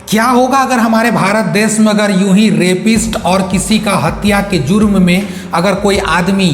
क्या होगा अगर हमारे भारत देश में अगर यूं ही रेपिस्ट और किसी का हत्या के जुर्म में अगर कोई आदमी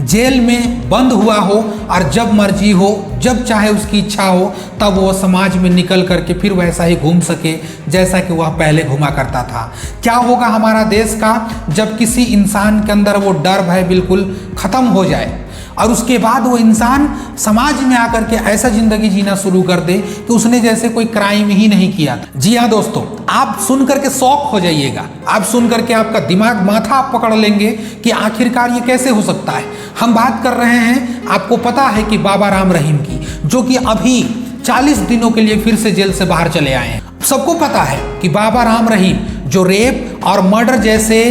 जेल में बंद हुआ हो और जब मर्जी हो, जब चाहे उसकी इच्छा हो, तब वो समाज में निकल करके फिर वैसा ही घूम सके जैसा कि वह पहले घूमा करता था। क्या होगा हमारा देश का जब किसी इंसान के अंदर वो डर भय बिल्कुल ख़त्म हो जाए और उसके बाद वो इंसान समाज में आकर के ऐसा जिंदगी जीना शुरू कर दे कि उसने जैसे कोई क्राइम ही नहीं किया था। जी हाँ दोस्तों, आप सुन करके शॉक हो जाइएगा। आप सुन करके आपका दिमाग माथा आप पकड़ लेंगे कि आखिरकार ये कैसे हो सकता है। हम बात कर रहे हैं, आपको पता है कि बाबा राम रहीम की, जो कि अभी 40 दिनों के लिए फिर से जेल से बाहर चले आए हैं। सबको पता है कि बाबा राम रहीम जो रेप और मर्डर जैसे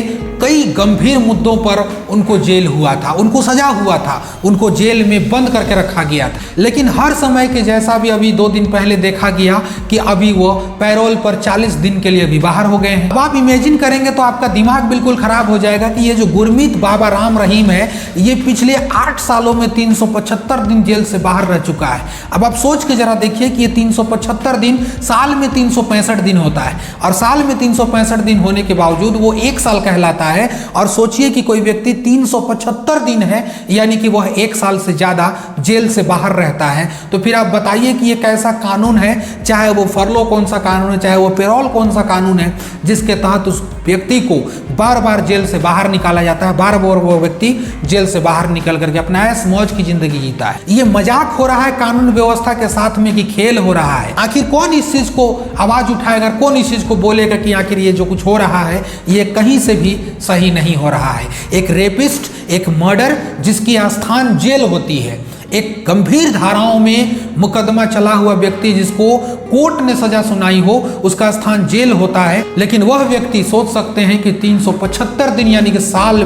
कई गंभीर मुद्दों पर उनको जेल हुआ था, उनको सजा हुआ था, उनको जेल में बंद करके रखा गया था। लेकिन हर समय के जैसा भी अभी 2 दिन पहले देखा गया कि अभी वो पैरोल पर 40 दिन के लिए भी बाहर हो गए हैं। अब आप इमेजिन करेंगे तो आपका दिमाग बिल्कुल खराब हो जाएगा कि ये जो गुरमीत बाबा राम रहीम है, ये पिछले 8 सालों में 375 दिन जेल से बाहर रह चुका है। अब आप सोच के जरा देखिए कि ये 375 दिन, साल में 365 दिन होता है और साल में 365 दिन होने के बावजूद वो 1 साल कहलाता है। और सोचिए कि कोई व्यक्ति 375 दिन है, यानी कि वह 1 साल से ज्यादा जेल से बाहर रहता है। तो फिर आप बताइए कि ये कैसा कानून है, चाहे वो फरलो कौन सा कानून है, चाहे वो पेरोल कौन सा कानून है, जिसके तहत उस व्यक्ति को बार बार जेल से बाहर निकाला जाता है। बार बार वो व्यक्ति जेल से बाहर निकल करके अपना ऐश मौज की जिंदगी जीता है। ये मजाक हो रहा है कानून व्यवस्था के साथ में कि खेल हो रहा है। आखिर कौन इस चीज को आवाज उठाएगा, कौन इस चीज को बोलेगा कि आखिर ये जो कुछ हो रहा है ये कहीं से भी सही नहीं हो रहा है। एक रेपिस्ट, एक मर्डर जिसकी स्थान जेल होती है, एक गंभीर धाराओं में मुकदमा चला हुआ व्यक्ति जिसको कोर्ट ने सजा सुनाई हो, उसका स्थान जेल होता है। लेकिन वह व्यक्ति सोच सकते हैं कि 375 दिन यानी कि साल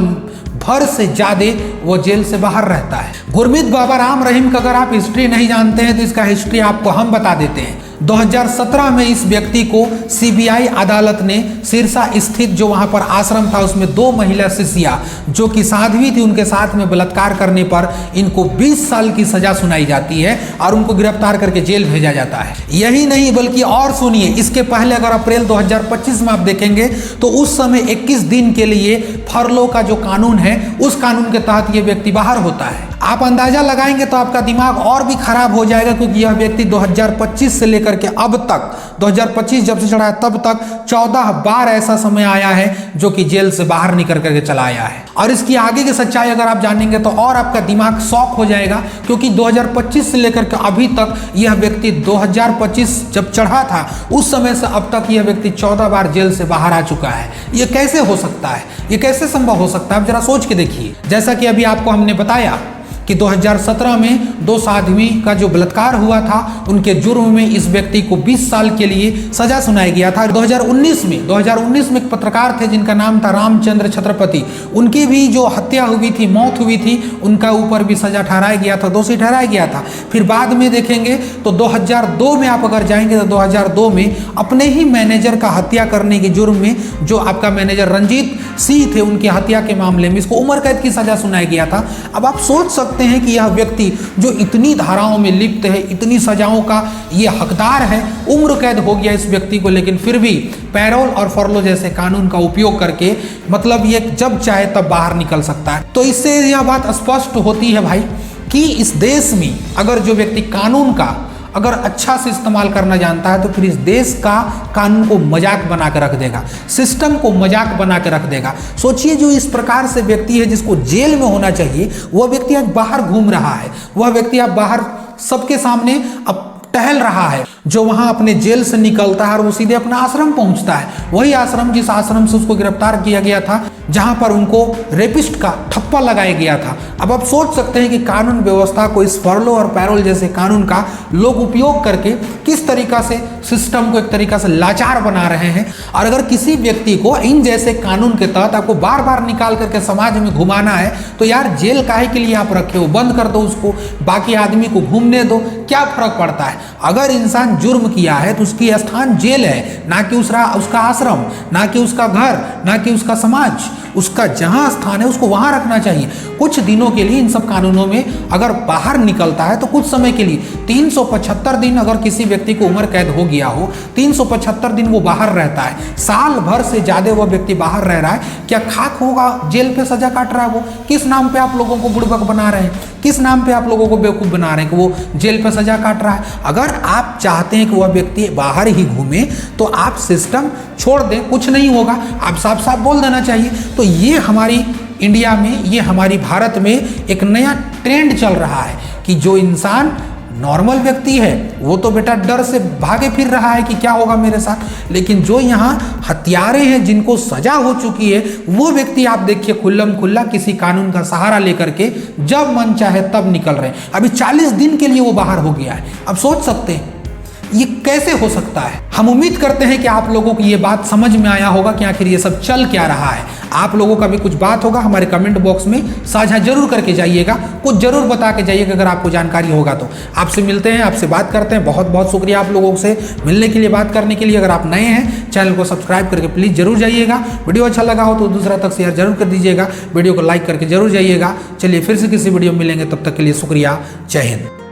भर से ज्यादा वो जेल से बाहर रहता है। गुरमीत बाबा राम रहीम का अगर आप हिस्ट्री नहीं जानते हैं तो इसका हिस्ट्री आपको हम बता देते हैं। 2017 में इस व्यक्ति को सीबीआई अदालत ने सिरसा स्थित जो वहां पर आश्रम था उसमें 2 महिला शिष्या जो कि साध्वी थी, उनके साथ में बलात्कार करने पर इनको 20 साल की सजा सुनाई जाती है और उनको गिरफ्तार करके जेल भेजा जाता है। यही नहीं बल्कि और सुनिए, इसके पहले अगर अप्रैल 2025 में आप देखेंगे तो उस समय 21 दिन के लिए फरलो का जो कानून है उस कानून के तहत ये व्यक्ति बाहर होता है। आप अंदाजा लगाएंगे तो आपका दिमाग और भी खराब हो जाएगा, क्योंकि यह व्यक्ति 2025 से लेकर के अब तक, 2025 जब से चढ़ा है तब तक 14 बार ऐसा समय आया है जो कि जेल से बाहर निकल करके चला आया है। और इसकी आगे की सच्चाई अगर आप जानेंगे तो और आपका दिमाग शॉक हो जाएगा, क्योंकि 2025 से लेकर के अभी तक यह व्यक्ति 2025 जब चढ़ा था उस समय से अब तक यह व्यक्ति 14 बार जेल से बाहर आ चुका है। यह कैसे हो सकता है, यह कैसे संभव हो सकता है, आप जरा सोच के देखिए। जैसा कि अभी आपको हमने बताया कि 2017 में 2 साध्वी का जो बलात्कार हुआ था उनके जुर्म में इस व्यक्ति को 20 साल के लिए सजा सुनाया गया था। 2019 में एक पत्रकार थे जिनका नाम था रामचंद्र छत्रपति, उनकी भी जो हत्या हुई थी, मौत हुई थी, उनका ऊपर भी सजा ठहराया गया था, दोषी ठहराया गया था। फिर बाद में देखेंगे तो 2002 में आप अगर जाएंगे तो 2002 में अपने ही मैनेजर का हत्या करने के जुर्म में जो आपका मैनेजर रंजीत सिंह थे, उनकी हत्या के मामले में इसको उम्र कैद की सजा सुनाया गया था। अब आप सोच सकते हैं कि यह व्यक्ति जो इतनी धाराओं में लिप्त है, इतनी सजाओं का ये हकदार है, उम्र कैद हो गया इस व्यक्ति को, लेकिन फिर भी पैरोल और फरलो जैसे कानून का उपयोग करके मतलब ये जब चाहे तब बाहर निकल सकता है। तो इससे यह बात स्पष्ट होती है भाई कि इस देश में अगर जो व्यक्ति कानून का अगर अच्छा से इस्तेमाल करना जानता है तो फिर इस देश का कानून को मजाक बना कर रख देगा, सिस्टम को मजाक बना कर रख देगा। सोचिए, जो इस प्रकार से व्यक्ति है जिसको जेल में होना चाहिए, वह व्यक्ति आज बाहर घूम रहा है, वह व्यक्ति अब बाहर सबके सामने अब टहल रहा है, जो वहां अपने जेल से निकलता है और वो सीधे अपना आश्रम पहुंचता है, वही आश्रम जिस आश्रम से उसको गिरफ्तार किया गया था, जहां पर उनको रेपिस्ट का ठप्पा लगाया गया था। अब आप सोच सकते हैं कि कानून व्यवस्था को इस फरलो और पैरोल जैसे कानून का लोग उपयोग करके किस तरीका से सिस्टम को एक तरीका से लाचार बना रहे हैं। और अगर किसी व्यक्ति को इन जैसे कानून के तहत आपको बार बार निकाल करके समाज में घुमाना है तो यार जेल काहे के लिए आप रखे हो, बंद कर दो उसको, बाकी आदमी को घूमने दो, क्या फर्क पड़ता है। अगर इंसान जुर्म किया है तो उसकी स्थान जेल है, ना कि उसका आश्रम, ना कि उसका घर, ना कि उसका समाज। उसका जहां स्थान है उसको वहां रखना चाहिए। कुछ दिनों के लिए इन सब कानूनों में अगर बाहर निकलता है तो कुछ समय के लिए 375 दिन अगर किसी व्यक्ति को उम्र कैद हो गया हो, 375 दिन वो बाहर रहता है, साल भर से ज्यादा वह व्यक्ति बाहर रह रहा है, क्या खाक होगा? जेल पे सजा काट रहा है वो। किस नाम पे आप लोगों को बुड़बक बना रहे हैं? किस नाम पे आप लोगों को बेवकूफ बना रहे हैं कि वो जेल पे सजा काट रहा है? अगर आप चाहते हैं कि वह व्यक्ति बाहर ही घूमे तो आप सिस्टम छोड़ दें, कुछ नहीं होगा। आप साफ साफ बोल देना चाहिए। तो ये हमारी इंडिया में, ये हमारी भारत में एक नया ट्रेंड चल रहा है कि जो इंसान नॉर्मल व्यक्ति है वो तो बेटा डर से भागे फिर रहा है कि क्या होगा मेरे साथ, लेकिन जो यहाँ हत्यारे हैं जिनको सजा हो चुकी है वो व्यक्ति आप देखिए खुल्लम खुल्ला किसी कानून का सहारा लेकर के जब मन चाहे तब निकल रहे हैं। अभी 40 दिन के लिए वो बाहर हो गया है। अब सोच सकते हैं ये कैसे हो सकता है। हम उम्मीद करते हैं कि आप लोगों को ये बात समझ में आया होगा कि आखिर ये सब चल क्या रहा है। आप लोगों का भी कुछ बात होगा हमारे कमेंट बॉक्स में साझा जरूर करके जाइएगा, कुछ जरूर बता के जाइएगा अगर आपको जानकारी होगा तो। आपसे मिलते हैं, आपसे बात करते हैं। बहुत बहुत शुक्रिया आप लोगों से मिलने के लिए, बात करने के लिए। अगर आप नए हैं चैनल को सब्सक्राइब करके प्लीज़ जरूर जाइएगा। वीडियो अच्छा लगा हो तो दूसरा तक शेयर जरूर कर दीजिएगा, वीडियो को लाइक करके जरूर जाइएगा। चलिए फिर से किसी वीडियो में मिलेंगे, तब तक के लिए शुक्रिया। जय हिंद।